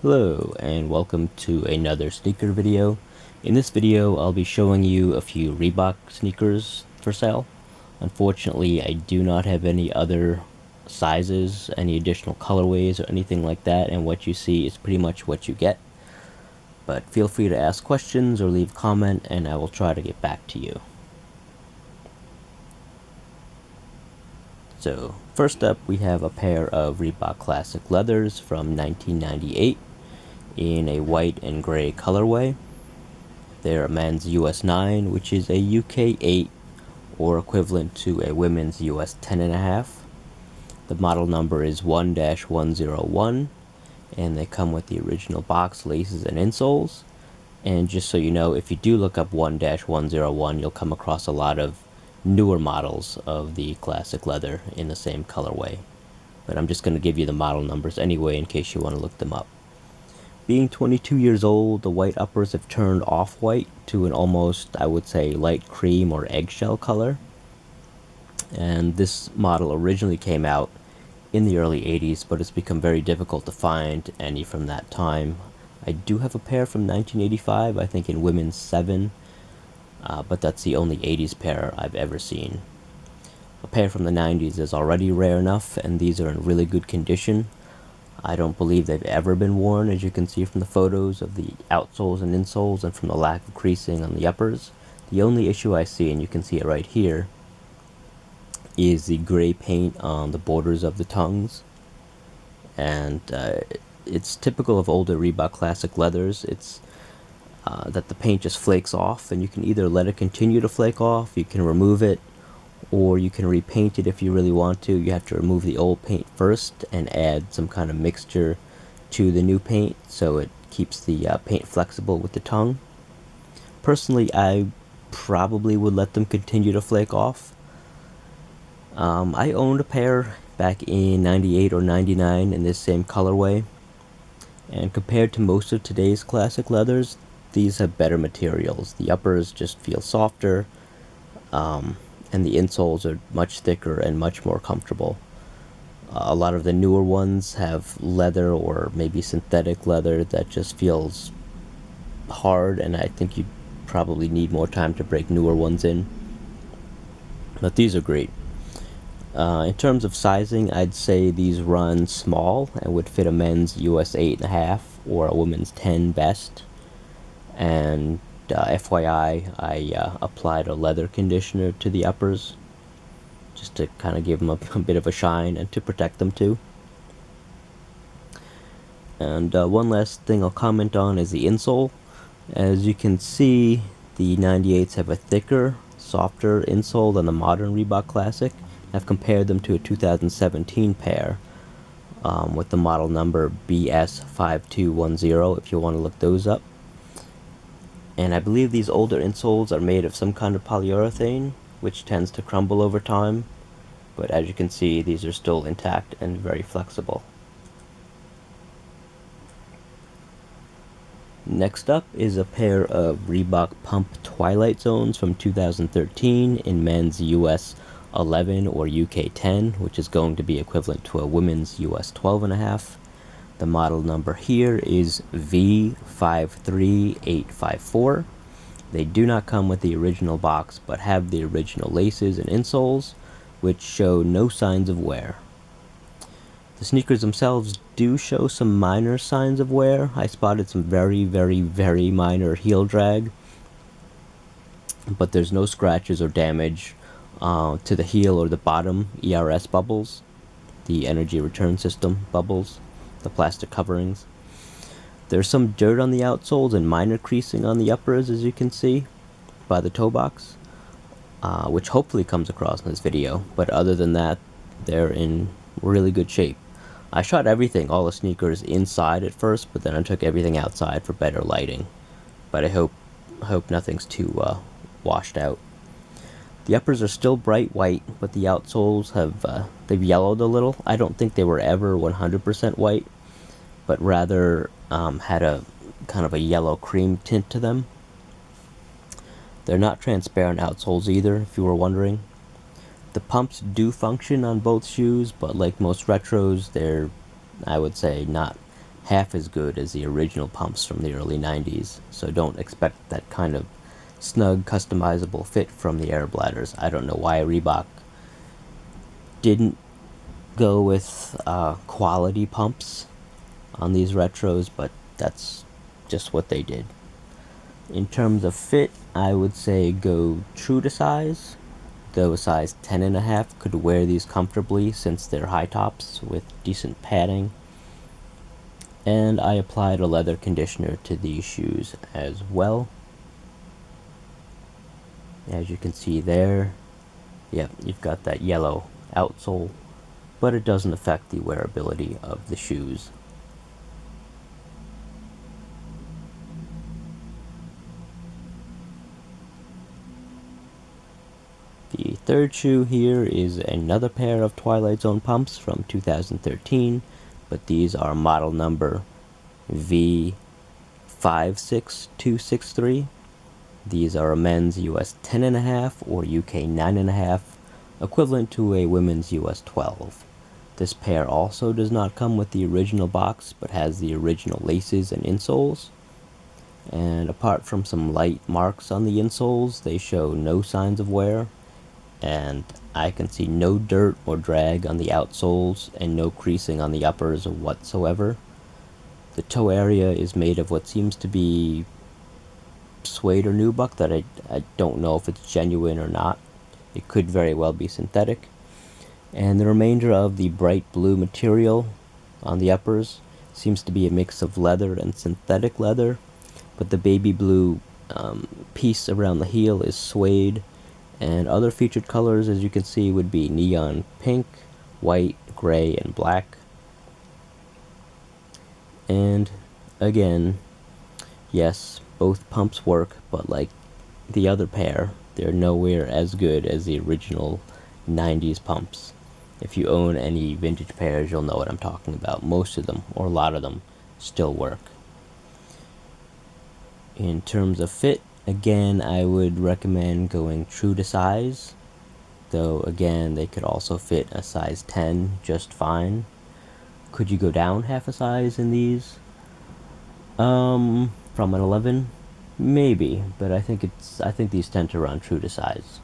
Hello and welcome to another sneaker video. In this video I'll be showing you a few Reebok sneakers for sale. Unfortunately I do not have any other sizes, any additional colorways or anything like that, and what you see is pretty much what you get. But feel free to ask questions or leave a comment and I will try to get back to you. So first up we have a pair of Reebok Classic Leathers from 1998 in a white and gray colorway. They're a men's US 9, which is a UK 8, or equivalent to a women's US 10.5. The model number is 1-101, and they come with the original box, laces, and insoles. And just so you know, if you do look up 1-101, you'll come across a lot of newer models of the classic leather in the same colorway. But I'm just going to give you the model numbers anyway in case you want to look them up. Being 22 years old, the white uppers have turned off-white to an almost, I would say, light cream or eggshell color. And this model originally came out in the early 80s, but it's become very difficult to find any from that time. I do have a pair from 1985, I think in women's 7, but that's the only 80s pair I've ever seen. A pair from the 90s is already rare enough, and these are in really good condition. I don't believe they've ever been worn, as you can see from the photos of the outsoles and insoles and from the lack of creasing on the uppers. The only issue I see, and you can see it right here, is the gray paint on the borders of the tongues. And it's typical of older Reebok Classic leathers. It's that the paint just flakes off, and you can either let it continue to flake off, you can remove it, or you can repaint it if you really want to. You have to remove the old paint first and add some kind of mixture to the new paint so it keeps the paint flexible with the tongue. Personally, I probably would let them continue to flake off. I owned a pair back in 98 or 99 in this same colorway, and compared to most of today's classic leathers, these have better materials. The uppers just feel softer, and the insoles are much thicker and much more comfortable. A lot of the newer ones have leather or maybe synthetic leather that just feels hard, and I think you probably need more time to break newer ones in. But these are great. In terms of sizing, I'd say these run small and would fit a men's US 8.5 or a women's 10 best. And FYI, I applied a leather conditioner to the uppers just to kind of give them a bit of a shine and to protect them too. And one last thing I'll comment on is the insole. As you can see, the 98s have a thicker, softer insole than the modern Reebok Classic. I've compared them to a 2017 pair with the model number BS5210 if you want to look those up. And I believe these older insoles are made of some kind of polyurethane, which tends to crumble over time. But as you can see, these are still intact and very flexible. Next up is a pair of Reebok Pump Twilight Zones from 2013 in men's US 11 or UK 10, which is going to be equivalent to a women's US 12.5. The model number here is V53854. They do not come with the original box, but have the original laces and insoles, which show no signs of wear. The sneakers themselves do show some minor signs of wear. I spotted some very, very, very minor heel drag, but there's no scratches or damage to the heel or the bottom ERS bubbles, the energy return system bubbles, the plastic coverings. There's some dirt on the outsoles and minor creasing on the uppers, as you can see by the toe box, which hopefully comes across in this video, but other than that, they're in really good shape. I shot everything, all the sneakers, inside at first, but then I took everything outside for better lighting. But I hope nothing's too washed out. The uppers are still bright white, but the outsoles they've yellowed a little. I don't think they were ever 100% white, but rather had a kind of a yellow cream tint to them. They're not transparent outsoles either, if you were wondering. The pumps do function on both shoes, but like most retros, they're, I would say, not half as good as the original pumps from the early 90s, so don't expect that kind of snug, customizable fit from the air bladders. I don't know why Reebok didn't go with quality pumps on these retros, but that's just what they did. In terms of fit, I would say go true to size, though a size 10.5 could wear these comfortably since they're high tops with decent padding. And I applied a leather conditioner to these shoes as well. As you can see there, yep, you've got that yellow outsole, but it doesn't affect the wearability of the shoes. The third shoe here is another pair of Twilight Zone pumps from 2013, but these are model number V56263. These are a men's US 10.5 or UK 9.5, equivalent to a women's US 12. This pair also does not come with the original box, but has the original laces and insoles. And apart from some light marks on the insoles, they show no signs of wear. And I can see no dirt or drag on the outsoles and no creasing on the uppers whatsoever. The toe area is made of what seems to be suede or nubuck that I don't know if it's genuine or not. It could very well be synthetic. And the remainder of the bright blue material on the uppers seems to be a mix of leather and synthetic leather, but the baby blue piece around the heel is suede. And other featured colors, as you can see, would be neon pink, white, gray, and black. And again, yes, both pumps work, but like the other pair, they're nowhere as good as the original 90s pumps. If you own any vintage pairs, you'll know what I'm talking about. Most of them, or a lot of them, still work. In terms of fit, again, I would recommend going true to size, though again, they could also fit a size 10 just fine. Could you go down half a size in these? From an 11? Maybe, but I think these tend to run true to size.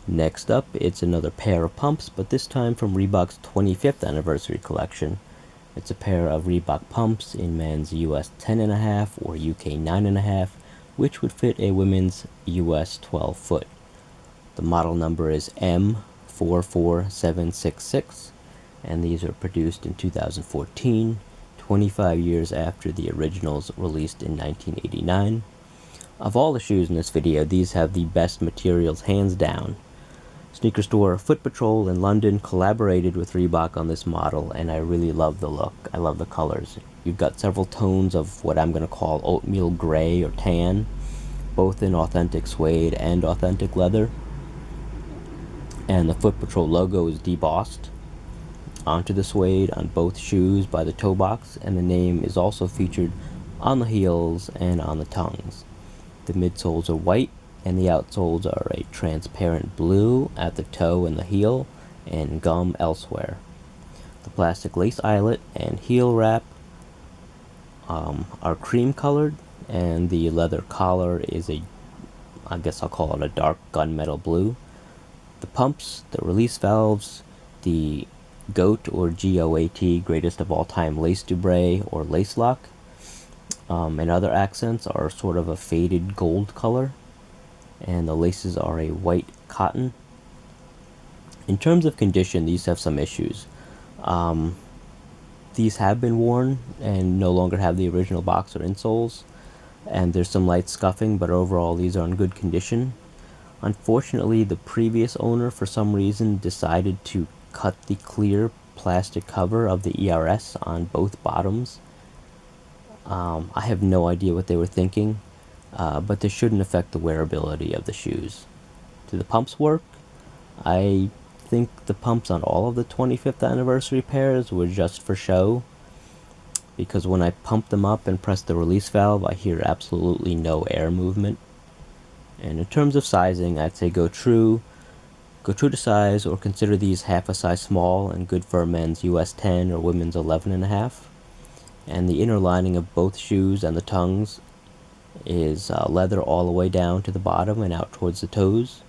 Next up, it's another pair of pumps, but this time from Reebok's 25th anniversary collection. It's a pair of Reebok pumps in men's US 10.5 or UK 9.5, which would fit a women's US 12 foot. The model number is M44766, and these are produced in 2014, 25 years after the originals released in 1989. Of all the shoes in this video, these have the best materials hands down. Sneaker store Foot Patrol in London collaborated with Reebok on this model, and I really love the look. I love the colors. You've got several tones of what I'm going to call oatmeal gray or tan, both in authentic suede and authentic leather. And the Foot Patrol logo is debossed onto the suede on both shoes by the toe box, and the name is also featured on the heels and on the tongues. The midsoles are white, and the outsoles are a transparent blue at the toe and the heel, and gum elsewhere. The plastic lace eyelet and heel wrap are cream colored, and the leather collar is I guess I'll call it a dark gunmetal blue. The pumps, the release valves, the GOAT or GOAT, greatest of all time lace dubray or lace lock, and other accents are sort of a faded gold color, and the laces are a white cotton. In terms of condition, these have some issues. These have been worn and no longer have the original box or insoles, and there's some light scuffing, but overall these are in good condition. Unfortunately, the previous owner for some reason decided to cut the clear plastic cover of the ERS on both bottoms. I have no idea what they were thinking, but this shouldn't affect the wearability of the shoes. Do the pumps work? I think the pumps on all of the 25th anniversary pairs were just for show, because when I pump them up and press the release valve, I hear absolutely no air movement. And in terms of sizing, I'd say go true to size, or consider these half a size small and good for a men's US 10 or women's 11.5. And the inner lining of both shoes and the tongues is leather all the way down to the bottom and out towards the toes.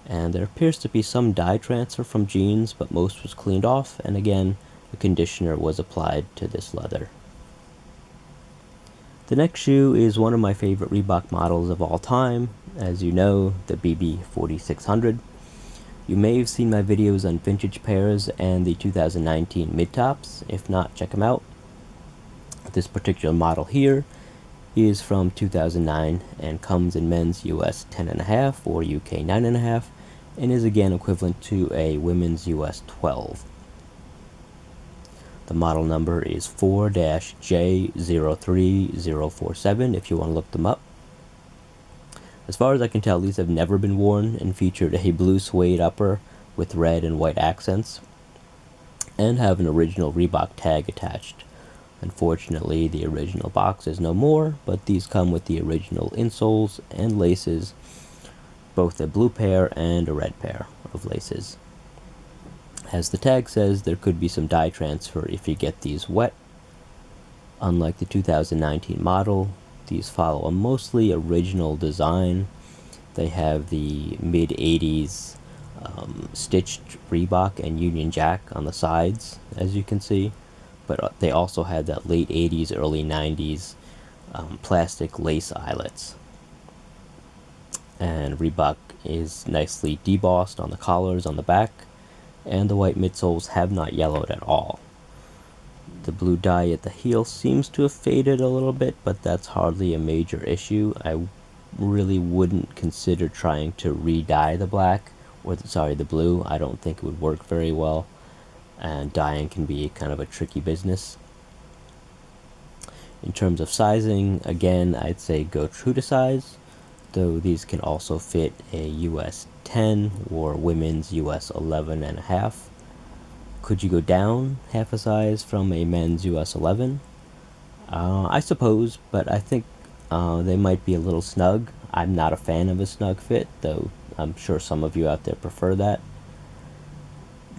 And there appears to be some dye transfer from jeans, but most was cleaned off, and again, a conditioner was applied to this leather. The next shoe is one of my favorite Reebok models of all time, as you know, the BB 4600. You may have seen my videos on vintage pairs and the 2019 mid-tops. If not, check them out. This particular model here is from 2009 and comes in men's US 10.5 or UK 9.5 and is again equivalent to a women's US 12. The model number is 4-J03047 if you want to look them up. As far as I can tell, these have never been worn and featured a blue suede upper with red and white accents and have an original Reebok tag attached. Unfortunately, the original box is no more, but these come with the original insoles and laces, both a blue pair and a red pair of laces. As the tag says, there could be some dye transfer if you get these wet. Unlike the 2019 model, these follow a mostly original design. They have the mid-80s stitched Reebok and Union Jack on the sides, as you can see. But they also had that late 80s, early 90s plastic lace eyelets. And Reebok is nicely debossed on the collars on the back, and the white midsoles have not yellowed at all. The blue dye at the heel seems to have faded a little bit, but that's hardly a major issue. I really wouldn't consider trying to re-dye the black, or the blue. I don't think it would work very well, and dyeing can be kind of a tricky business. In terms of sizing, again, I'd say go true to size, though these can also fit a US 10 or women's US 11.5. Could you go down half a size from a men's US 11? I suppose, but I think they might be a little snug. I'm not a fan of a snug fit, though I'm sure some of you out there prefer that.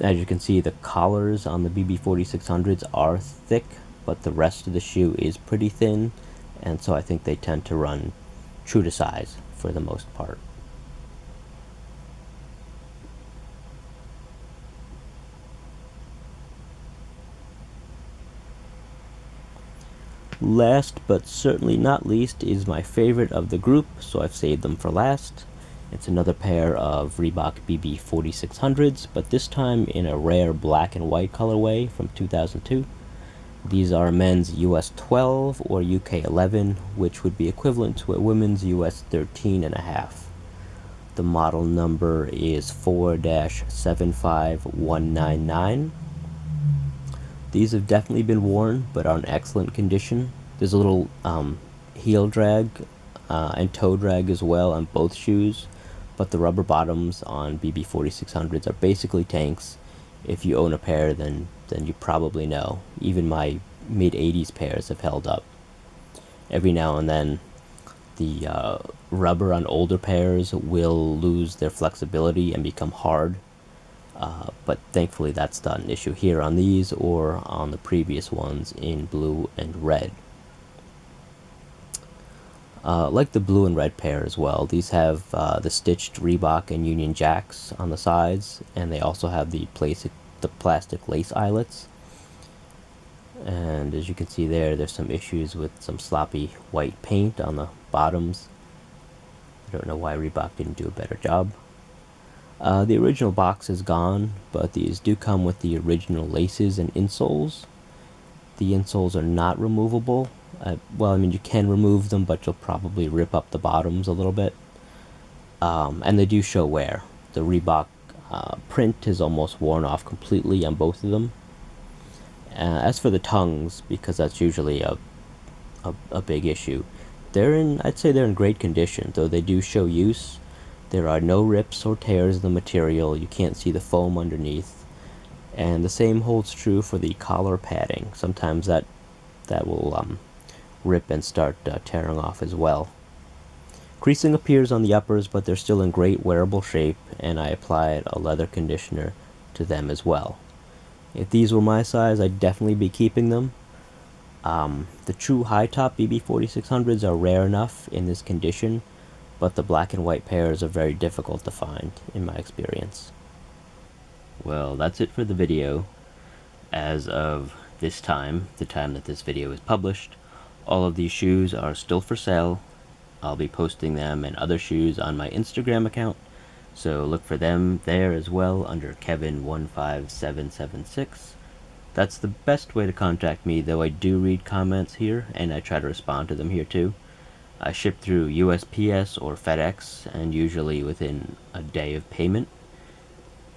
As you can see, the collars on the BB 4600s are thick, but the rest of the shoe is pretty thin, and so I think they tend to run true to size for the most part. Last but certainly not least is my favorite of the group, so I've saved them for last. It's another pair of Reebok BB 4600s, but this time in a rare black and white colorway from 2002. These are men's US 12 or UK 11, which would be equivalent to a women's US 13.5. The model number is 4-75199. These have definitely been worn, but are in excellent condition. There's a little heel drag and toe drag as well on both shoes, but the rubber bottoms on BB 4600s are basically tanks. If you own a pair, then you probably know. Even my mid-80s pairs have held up. Every now and then, the rubber on older pairs will lose their flexibility and become hard. But thankfully that's not an issue here on these or on the previous ones in blue and red. Like the blue and red pair as well, these have the stitched Reebok and Union Jacks on the sides, and they also have the plastic lace eyelets. And as you can see there's some issues with some sloppy white paint on the bottoms. I don't know why Reebok didn't do a better job. The original box is gone, but these do come with the original laces and insoles. The insoles are not removable. Well, I mean, you can remove them, but you'll probably rip up the bottoms a little bit. And they do show wear. The Reebok print is almost worn off completely on both of them. As for the tongues, because that's usually a big issue, I'd say they're in great condition, though they do show use. There are no rips or tears in the material. You can't see the foam underneath. And the same holds true for the collar padding. Sometimes that will rip and start tearing off as well. Creasing appears on the uppers, but they're still in great wearable shape, and I applied a leather conditioner to them as well. If these were my size, I'd definitely be keeping them. The true high-top BB4600s are rare enough in this condition, but the black and white pairs are very difficult to find, in my experience. Well, that's it for the video. As of this time, the time that this video is published, all of these shoes are still for sale. I'll be posting them and other shoes on my Instagram account, so look for them there as well under Kevin15776. That's the best way to contact me, though I do read comments here, and I try to respond to them here too. I ship through USPS or FedEx, and usually within a day of payment.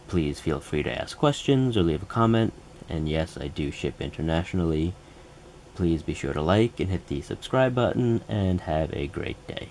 Please feel free to ask questions or leave a comment, and yes, I do ship internationally. Please be sure to like and hit the subscribe button, and have a great day.